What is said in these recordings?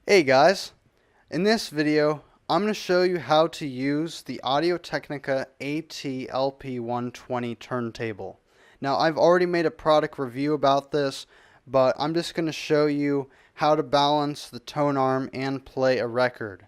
Hey guys, in this video I'm going to show you how to use the Audio-Technica AT-LP120 turntable. Now I've already made a product review about this, but I'm just going to show you how to balance the tone arm and play a record.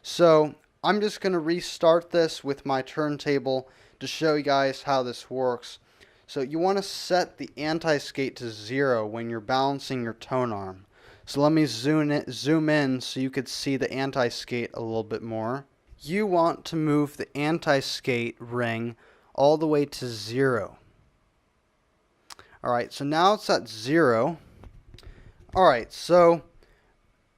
So I'm just going to restart this with my turntable to show you guys how this works. So you want to set the anti-skate to 0 when you're balancing your tone arm. So let me zoom in so you could see the anti-skate a little bit more. You want to move the anti-skate ring all the way to 0. Alright, so now it's at 0. Alright, so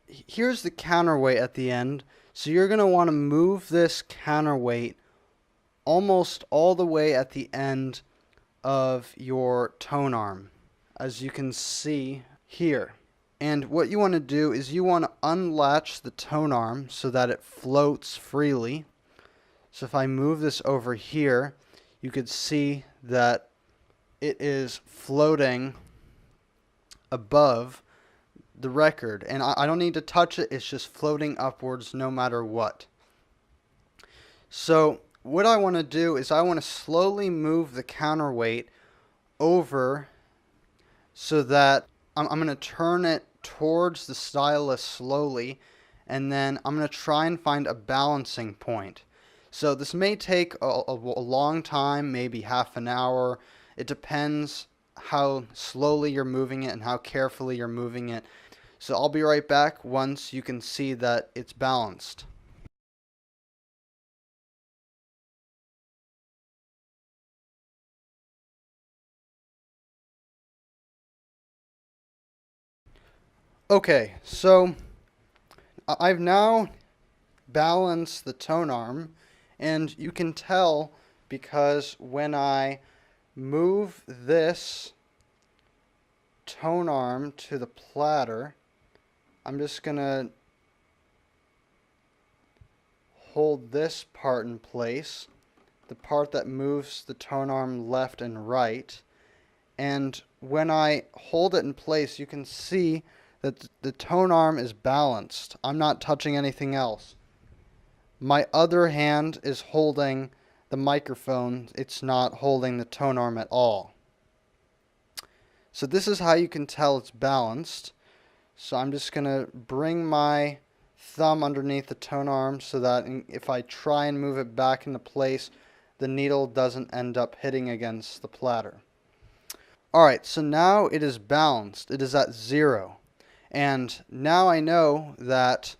here's the counterweight at the end. So you're going to want to move this counterweight almost all the way at the end of your tone arm, as you can see here. And what you want to do is you want to unlatch the tone arm so that it floats freely. So if I move this over here, you could see that it is floating above the record. And I don't need to touch it, it's just floating upwards no matter what. So what I want to do is I want to slowly move the counterweight over so that I'm going to turn it towards the stylus slowly, and then I'm going to try and find a balancing point. So this may take a long time, maybe half an hour. It depends how slowly you're moving it and how carefully you're moving it. So I'll be right back once you can see that it's balanced. Okay, so I've now balanced the tone arm, and you can tell because when I move this tone arm to the platter, I'm just going to hold this part in place, the part that moves the tone arm left and right, and when I hold it in place, you can see that the tone arm is balanced. I'm not touching anything else. My other hand is holding the microphone. It's not holding the tone arm at all. So this is how you can tell it's balanced. So I'm just going to bring my thumb underneath the tone arm so that if I try and move it back into place, the needle doesn't end up hitting against the platter. Alright, so now it is balanced. It is at 0. And now I know that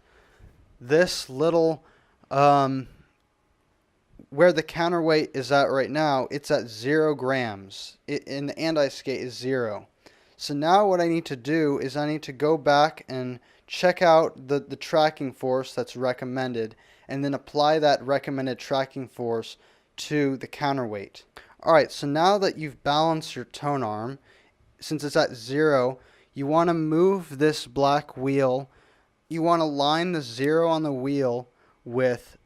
this little, where the counterweight is at right now, it's at 0 grams. And the anti-skate is 0. So now what I need to do is I need to go back and check out the tracking force that's recommended, and then apply that recommended tracking force to the counterweight. Alright, so now that you've balanced your tone arm, since it's at 0, you want to move this black wheel. You want to line the 0 on the wheel with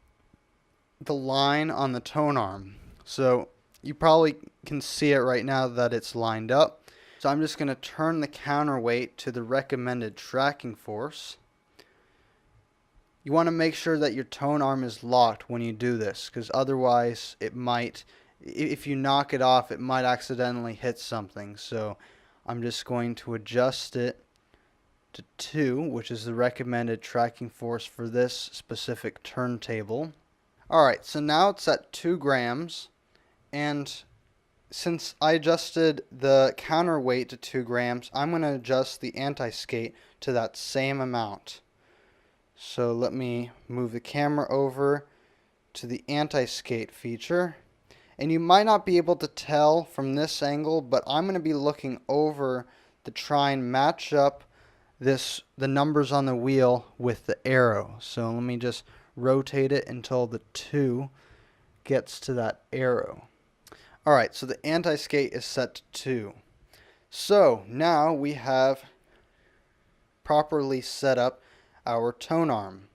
the line on the tone arm. So you probably can see it right now that it's lined up. So I'm just going to turn the counterweight to the recommended tracking force. You want to make sure that your tone arm is locked when you do this, because otherwise it might, if you knock it off, it might accidentally hit something. So I'm just going to adjust it to 2, which is the recommended tracking force for this specific turntable. Alright, so now it's at 2 grams, and since I adjusted the counterweight to 2 grams, I'm going to adjust the anti-skate to that same amount. So let me move the camera over to the anti-skate feature. And you might not be able to tell from this angle, but I'm going to be looking over to try and match up the numbers on the wheel with the arrow. So let me just rotate it until the 2 gets to that arrow. Alright, so the anti-skate is set to 2. So now we have properly set up our tone arm.